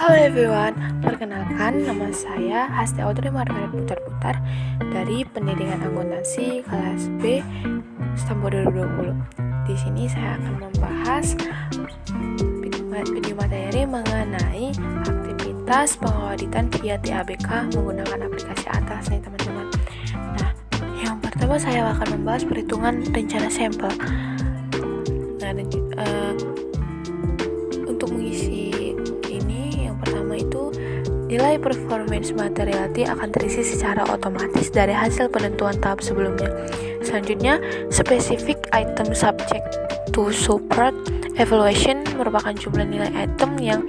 Halo everyone, perkenalkan nama saya Hasti Audrey Margaret Putar-Putar dari Pendidikan Akuntansi kelas B Stambo 2020. Di sini saya akan membahas video materi mengenai aktivitas pengauditan via TABK menggunakan aplikasi Atlas nih teman-teman. Nah, yang pertama saya akan membahas perhitungan rencana sampel. Nah, untuk mengisi ini, yang pertama itu nilai performance materiality akan terisi secara otomatis dari hasil penentuan tahap sebelumnya. Selanjutnya, specific item subject to support evaluation merupakan jumlah nilai item yang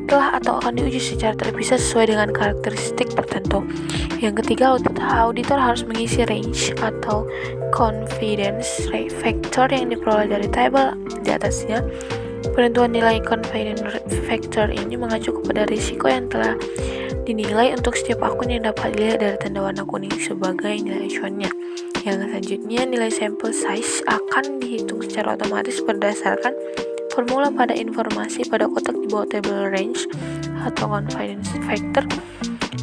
telah atau akan diuji secara terpisah sesuai dengan karakteristik tertentu. Yang ketiga, auditor harus mengisi range atau confidence factor yang diperoleh dari tabel di atasnya. Penentuan nilai confidence factor ini mengacu kepada risiko yang telah dinilai untuk setiap akun yang dapat dilihat dari tanda warna kuning sebagai nilai acuannya. Yang selanjutnya, nilai sample size akan dihitung secara otomatis berdasarkan formula pada informasi pada kotak di bawah table range atau confidence factor.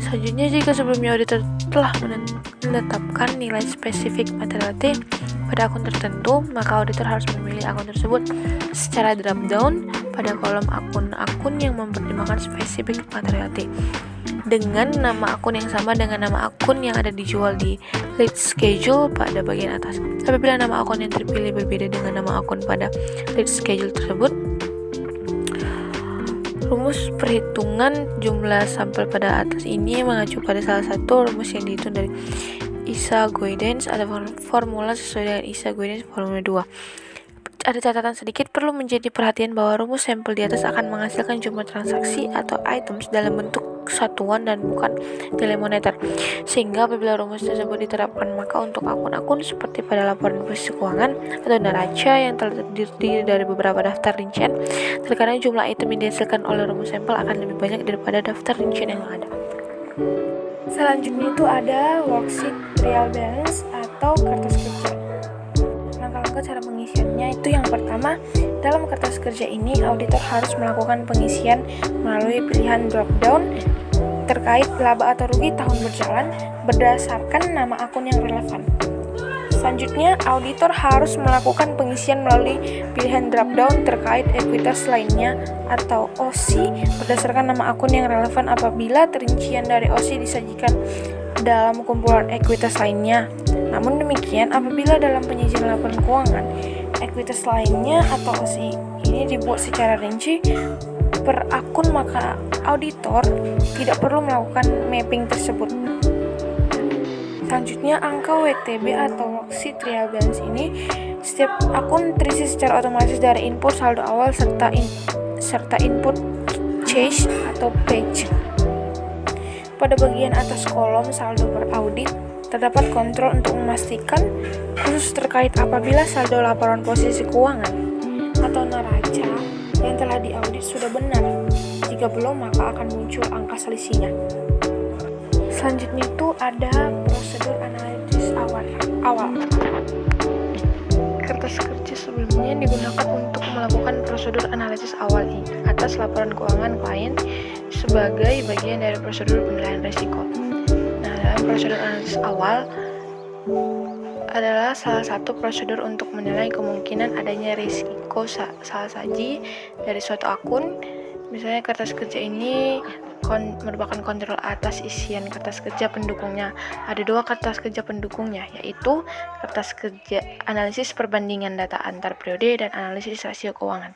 Selanjutnya, jika sebelumnya auditor telah menetapkan nilai spesifik materiality pada akun tertentu, maka auditor harus memilih akun tersebut secara drop down pada kolom akun-akun yang mempertimbangkan spesifik materiality dengan nama akun yang sama dengan nama akun yang ada dijual di lead schedule pada bagian atas. Apabila nama akun yang terpilih berbeda dengan nama akun pada lead schedule tersebut, rumus perhitungan jumlah sampel pada atas ini mengacu pada salah satu rumus yang dihitung dari ISA Guidance. Ada formula sesuai dengan ISA Guidance formula 2. Ada catatan sedikit perlu menjadi perhatian bahwa rumus sampel di atas akan menghasilkan jumlah transaksi atau items dalam bentuk satuan dan bukan nilai moneter. Sehingga apabila rumus tersebut diterapkan, maka untuk akun-akun seperti pada laporan posisi keuangan atau neraca yang terdiri dari beberapa daftar rincian, terkadang jumlah item yang dihasilkan oleh rumus sampel akan lebih banyak daripada daftar rincian yang ada. Selanjutnya itu ada worksheet trial balance atau kertas kerja. Langkah-langkah cara pengisiannya itu yang pertama, dalam kertas kerja ini auditor harus melakukan pengisian melalui pilihan drop down terkait laba atau rugi tahun berjalan berdasarkan nama akun yang relevan. Selanjutnya, auditor harus melakukan pengisian melalui pilihan drop down terkait ekuitas lainnya atau OC berdasarkan nama akun yang relevan apabila rincian dari OC disajikan dalam kumpulan ekuitas lainnya. Namun demikian, apabila dalam penyajian laporan keuangan ekuitas lainnya atau OC ini dibuat secara rinci per akun, maka auditor tidak perlu melakukan mapping tersebut. Selanjutnya, angka WTB atau worksheet trial balance ini setiap akun terisi secara otomatis dari input saldo awal serta input change atau page. Pada bagian atas kolom saldo per audit terdapat kontrol untuk memastikan khusus terkait apabila saldo laporan posisi keuangan atau neraca yang telah diaudit sudah benar. Jika belum, maka akan muncul angka selisihnya. Selanjutnya itu ada prosedur analisis awal. Kertas kerja sebelumnya digunakan untuk melakukan prosedur analisis awal atas laporan keuangan klien sebagai bagian dari prosedur penilaian risiko. Nah, dalam prosedur analisis awal adalah salah satu prosedur untuk menilai kemungkinan adanya risiko salah saji dari suatu akun. Misalnya kertas kerja ini merupakan kontrol atas isian kertas kerja pendukungnya. Ada 2 kertas kerja pendukungnya, yaitu kertas kerja analisis perbandingan data antar periode dan analisis rasio keuangan.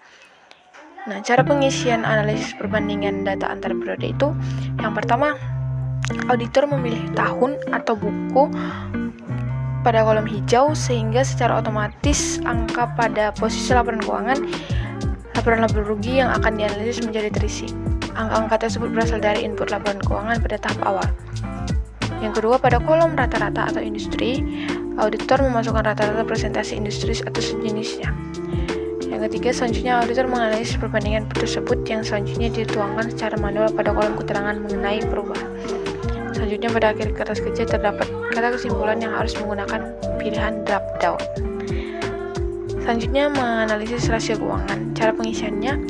Nah, cara pengisian analisis perbandingan data antar periode itu yang pertama, auditor memilih tahun atau buku pada kolom hijau sehingga secara otomatis angka pada posisi laporan keuangan, laporan laba rugi yang akan dianalisis menjadi terisi. Angka-angka tersebut berasal dari input laporan keuangan pada tahap awal. Yang kedua, pada kolom rata-rata atau industri, auditor memasukkan rata-rata presentasi industri atau sejenisnya. Yang ketiga, selanjutnya auditor menganalisis perbandingan tersebut yang selanjutnya dituangkan secara manual pada kolom keterangan mengenai perubahan. Selanjutnya, pada akhir kertas kerja terdapat kata kesimpulan yang harus menggunakan pilihan drop down. Selanjutnya, menganalisis rasio keuangan. Cara pengisiannya,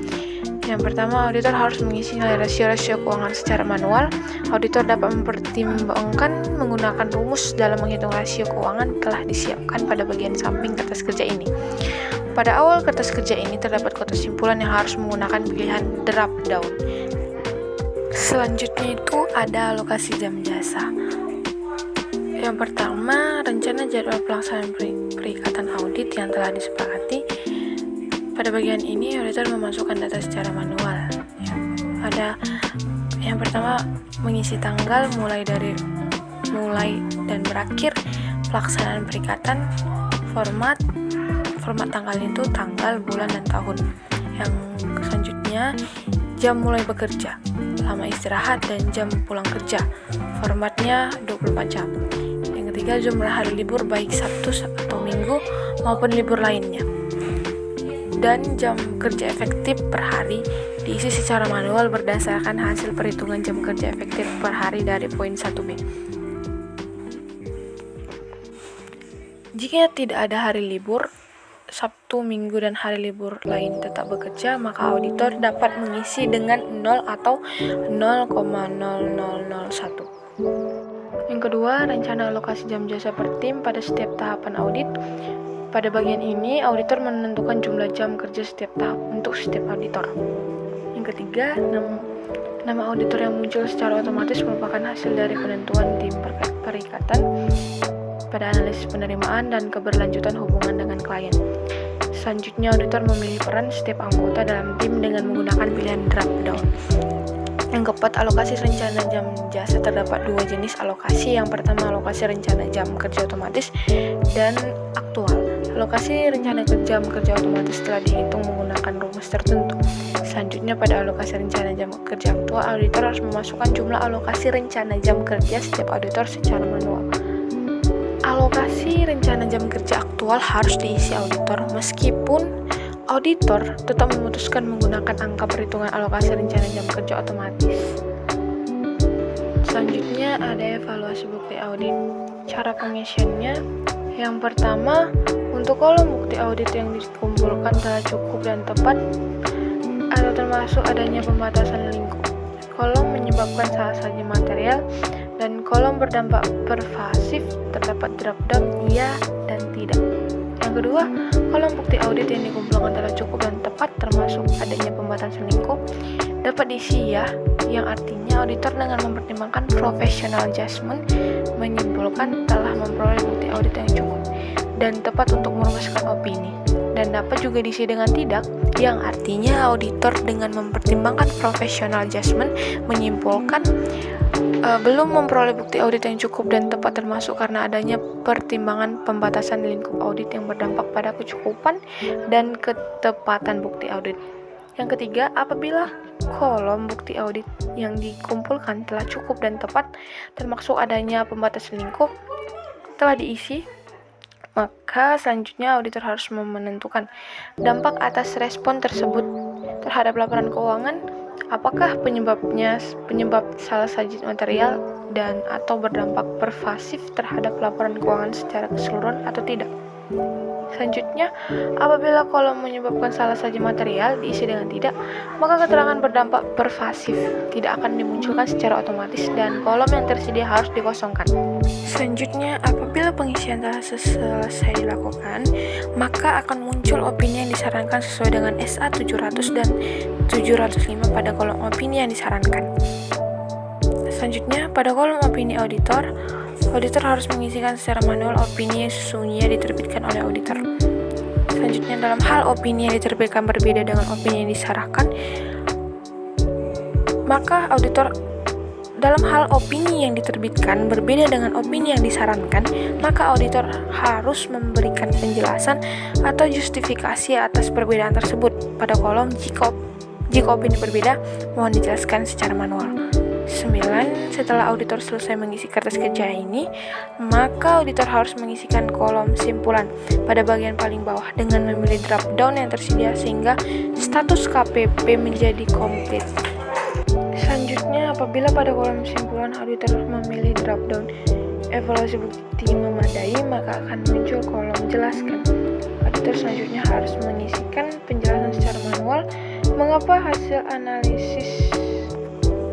Yang pertama, auditor harus mengisi nilai rasio-rasio keuangan secara manual. Auditor dapat mempertimbangkan menggunakan rumus dalam menghitung rasio keuangan telah disiapkan pada bagian samping kertas kerja ini. Pada awal kertas kerja ini terdapat kotak simpulan yang harus menggunakan pilihan drop down. Selanjutnya itu ada alokasi jam jasa. Yang pertama, rencana jadwal pelaksanaan perikatan audit yang telah disepakati. Pada bagian ini, auditor memasukkan data secara manual. Ada yang pertama, mengisi tanggal mulai dan berakhir pelaksanaan perikatan, format tanggal itu tanggal, bulan, dan tahun. Yang selanjutnya, jam mulai bekerja, lama istirahat, dan jam pulang kerja. Formatnya 24 jam. Yang ketiga, jumlah hari libur baik Sabtu atau Minggu maupun libur lainnya. Dan jam kerja efektif per hari diisi secara manual berdasarkan hasil perhitungan jam kerja efektif per hari dari poin 1B. Jika tidak ada hari libur, Sabtu, Minggu, dan hari libur lain tetap bekerja, maka auditor dapat mengisi dengan 0 atau 0,0001. Yang kedua, rencana alokasi jam jasa per tim pada setiap tahapan audit. Pada bagian ini, auditor menentukan jumlah jam kerja setiap tahap untuk setiap auditor. Yang ketiga, nama auditor yang muncul secara otomatis merupakan hasil dari penentuan tim perikatan pada analisis penerimaan dan keberlanjutan hubungan dengan klien. Selanjutnya, auditor memilih peran setiap anggota dalam tim dengan menggunakan pilihan drop down. Yang keempat, alokasi rencana jam jasa. Terdapat dua jenis alokasi. Yang pertama, alokasi rencana jam kerja otomatis dan aktual. Alokasi rencana jam kerja otomatis telah dihitung menggunakan rumus tertentu. Selanjutnya, pada alokasi rencana jam kerja aktual, auditor harus memasukkan jumlah alokasi rencana jam kerja setiap auditor secara manual. Alokasi rencana jam kerja aktual harus diisi auditor, meskipun auditor tetap memutuskan menggunakan angka perhitungan alokasi rencana jam kerja otomatis. Selanjutnya ada evaluasi bukti audit. Cara pengisiannya, yang pertama, untuk kolom bukti audit yang dikumpulkan telah cukup dan tepat atau termasuk adanya pembatasan lingkup. Kolom menyebabkan salah saji material dan kolom berdampak pervasif terdapat drop down iya dan tidak. Yang kedua, kolom bukti audit yang dikumpulkan telah cukup dan tepat termasuk adanya pembatasan lingkup dapat diisi ya, yang artinya auditor dengan mempertimbangkan professional judgment menyimpulkan telah memperoleh bukti audit yang cukup dan tepat untuk merumuskan opini. Dan dapat juga diisi dengan tidak, yang artinya auditor dengan mempertimbangkan professional judgment menyimpulkan belum memperoleh bukti audit yang cukup dan tepat termasuk karena adanya pertimbangan pembatasan lingkup audit yang berdampak pada kecukupan dan ketepatan bukti audit. Yang ketiga, apabila kolom bukti audit yang dikumpulkan telah cukup dan tepat termasuk adanya pembatasan lingkup telah diisi, maka selanjutnya auditor harus menentukan dampak atas respon tersebut terhadap laporan keuangan. Apakah penyebab salah saji material dan atau berdampak pervasif terhadap laporan keuangan secara keseluruhan atau tidak. Selanjutnya, apabila kolom menyebabkan salah saji material diisi dengan tidak, maka keterangan berdampak pervasif tidak akan dimunculkan secara otomatis dan kolom yang tersedia harus dikosongkan. Selanjutnya, apabila pengisian telah selesai dilakukan, maka akan muncul opini yang disarankan sesuai dengan SA 700 dan 705 pada kolom opini yang disarankan. Selanjutnya, pada kolom opini auditor harus mengisikan secara manual opini yang sesungguhnya diterbitkan oleh auditor. Selanjutnya, dalam hal opini yang diterbitkan berbeda dengan opini yang disarankan, maka auditor harus memberikan penjelasan atau justifikasi atas perbedaan tersebut pada kolom jika opini berbeda, mohon dijelaskan secara manual. 9. Setelah auditor selesai mengisi kertas kerja ini, maka auditor harus mengisikan kolom simpulan pada bagian paling bawah dengan memilih drop down yang tersedia sehingga status KPP menjadi komplit. Selanjutnya, apabila pada kolom simpulan auditor memilih drop down evaluasi bukti memadai, maka akan muncul kolom jelaskan. Auditor selanjutnya harus mengisikan penjelasan secara manual Mengapa hasil analisis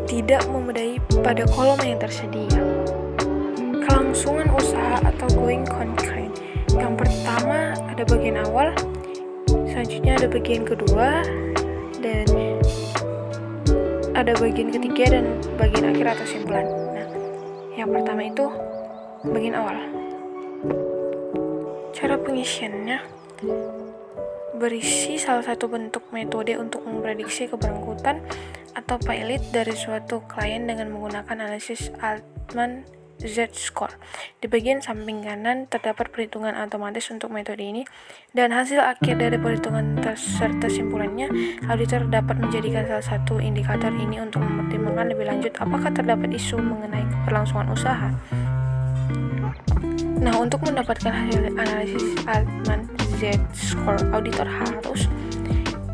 tidak memadai pada kolom yang tersedia? Kelangsungan usaha atau going concern. Yang pertama ada bagian awal, selanjutnya ada bagian kedua, dan ada bagian ketiga dan bagian akhir atau simpulan. Nah, yang pertama itu bagian awal. Cara pengisiannya berisi salah satu bentuk metode untuk memprediksi keberangkutan atau pilot dari suatu klien dengan menggunakan analisis Altman Z-score. Di bagian samping kanan terdapat perhitungan otomatis untuk metode ini, dan hasil akhir dari perhitungan serta simpulannya. Auditor dapat menjadikan salah satu indikator ini untuk mempertimbangkan lebih lanjut apakah terdapat isu mengenai keberlangsungan usaha. Nah, untuk mendapatkan hasil analisis Altman Z-score, auditor harus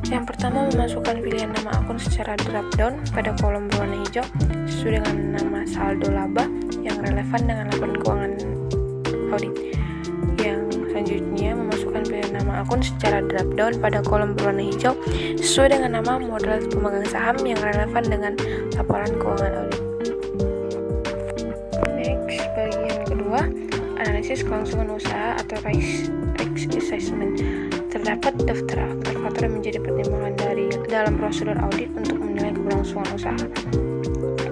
yang pertama memasukkan pilihan nama akun secara drop down pada kolom berwarna hijau sesuai dengan nama saldo laba yang relevan dengan laporan keuangan audit. Yang selanjutnya memasukkan pilihan nama akun secara drop down pada kolom berwarna hijau sesuai dengan nama modal pemegang saham yang relevan dengan laporan keuangan audit. Next, bagian kedua, analisis kelangsungan usaha atau risk assessment. Terdapat daftar faktor-faktor yang menjadi pertimbangan dalam prosedur audit untuk menilai keberlangsungan usaha.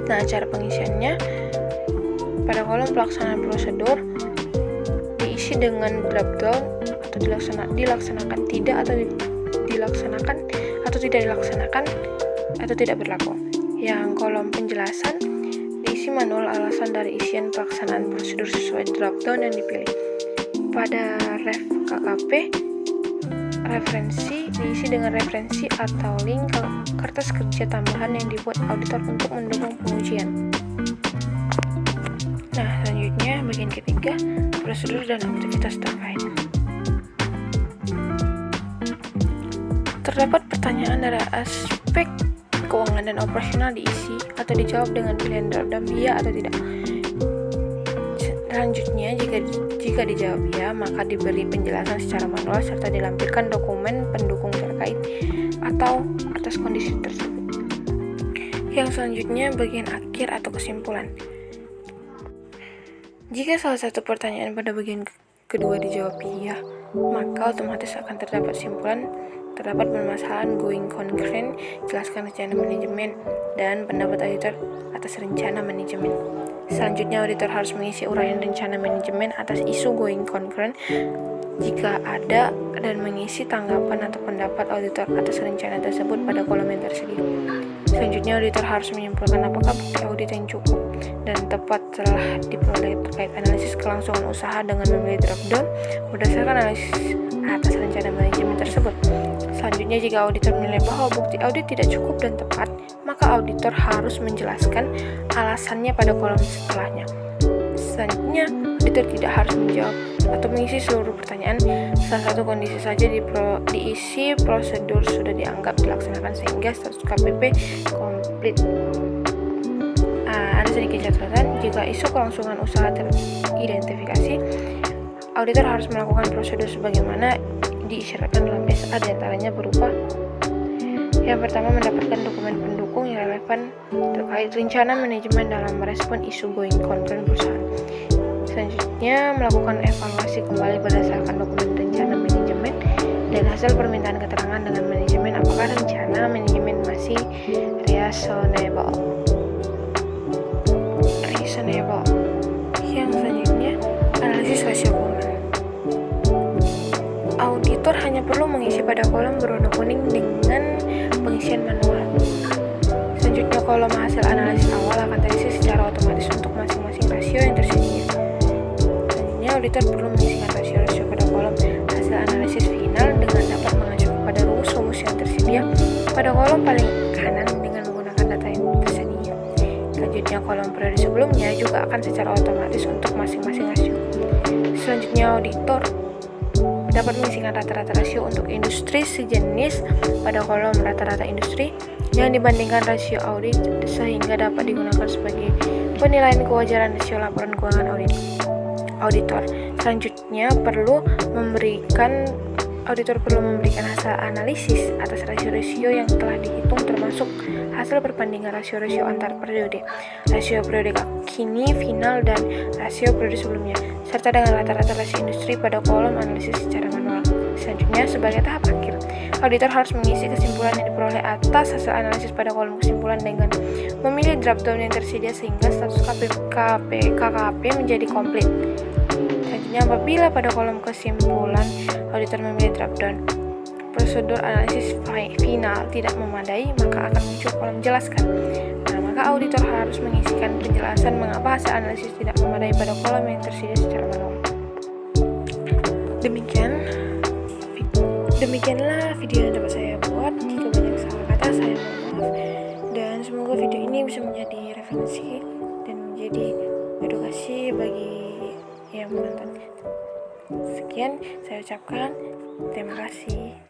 Nah, cara pengisiannya pada kolom pelaksanaan prosedur diisi dengan drop down atau dilaksanakan tidak atau dilaksanakan atau tidak dilaksanakan atau tidak berlaku. Yang kolom penjelasan diisi manual alasan dari isian pelaksanaan prosedur sesuai drop down yang dipilih. Pada ref KKP, referensi diisi dengan referensi atau link ke kertas kerja tambahan yang dibuat auditor untuk mendukung pengujian. Nah, selanjutnya bagian ketiga, prosedur dan aktivitas terkait. Terdapat pertanyaan dari aspek keuangan dan operasional diisi atau dijawab dengan pilihan drop-down iya atau tidak. Selanjutnya, jika dijawab ya, maka diberi penjelasan secara manual serta dilampirkan dokumen pendukung terkait atau atas kondisi tersebut. Yang selanjutnya, bagian akhir atau kesimpulan. Jika salah satu pertanyaan pada bagian kedua dijawab iya, maka otomatis akan terdapat simpulan. Terdapat permasalahan going concern, jelaskan rencana manajemen, dan pendapat auditor atas rencana manajemen. Selanjutnya, auditor harus mengisi uraian rencana manajemen atas isu going concern jika ada, dan mengisi tanggapan atau pendapat auditor atas rencana tersebut pada kolom yang tersedia. Selanjutnya, auditor harus menyimpulkan apakah bukti audit yang cukup dan tepat telah diperoleh terkait analisis kelangsungan usaha dengan memilih drop down berdasarkan analisis atas rencana manajemen tersebut. Selanjutnya, jika auditor menilai bahwa bukti audit tidak cukup dan tepat, maka auditor harus menjelaskan alasannya pada kolom setelahnya. Selanjutnya, auditor tidak harus menjawab atau mengisi seluruh pertanyaan. Salah satu kondisi saja diisi prosedur sudah dianggap dilaksanakan sehingga status KPP komplit. Ada sedikit catatan, jika isu kelangsungan usaha teridentifikasi, auditor harus melakukan prosedur sebagaimana diisyaratkan dalam SA, diantaranya berupa yang pertama, mendapatkan dokumen pendukung yang relevan terkait rencana manajemen dalam merespon isu going concern perusahaan. Selanjutnya, melakukan evaluasi kembali berdasarkan dokumen rencana manajemen dan hasil permintaan keterangan dengan manajemen apakah rencana manajemen masih reasonable. Yang selanjutnya, analisis rasio keuangan. Auditor hanya perlu mengisi pada kolom berwarna kuning dengan pengisian manual. Selanjutnya, kolom hasil analisis awal akan terisi secara otomatis untuk masing-masing rasio yang tersedia. Selanjutnya, auditor perlu mengisikan rasio-rasio pada kolom hasil analisis final dengan dapat mengacu pada rumus-rumus yang tersedia pada kolom paling kanan dengan menggunakan data yang tersedia. Selanjutnya, kolom periode sebelumnya juga akan secara otomatis untuk masing-masing rasio. Selanjutnya, auditor dapat mengisikan rata-rata rasio untuk industri sejenis pada kolom rata-rata industri yang dibandingkan rasio audit sehingga dapat digunakan sebagai penilaian kewajaran rasio laporan keuangan auditor. Selanjutnya, perlu memberikan auditor perlu memberikan hasil analisis atas rasio-rasio yang telah dihitung termasuk hasil perbandingan rasio-rasio antar periode, rasio periode kini, final, dan rasio periode sebelumnya, serta dengan rata-rata rasio industri pada kolom analisis secara manual. Selanjutnya, sebagai tahap akhir, auditor harus mengisi kesimpulan yang diperoleh atas hasil analisis pada kolom kesimpulan dengan memilih drop-down yang tersedia sehingga status KKP menjadi komplit. Selanjutnya, apabila pada kolom kesimpulan auditor memilih drop-down prosedur analisis final tidak memadai, maka akan muncul kolom jelaskan. Maka auditor harus mengisikan penjelasan mengapa hasil analisis tidak memadai pada kolom yang tersedia secara manual. Demikianlah video yang dapat saya buat. Jika banyak salah kata, saya mohon maaf. Dan semoga video ini bisa menjadi referensi dan menjadi edukasi bagi yang menonton. Sekian saya ucapkan. Terima kasih.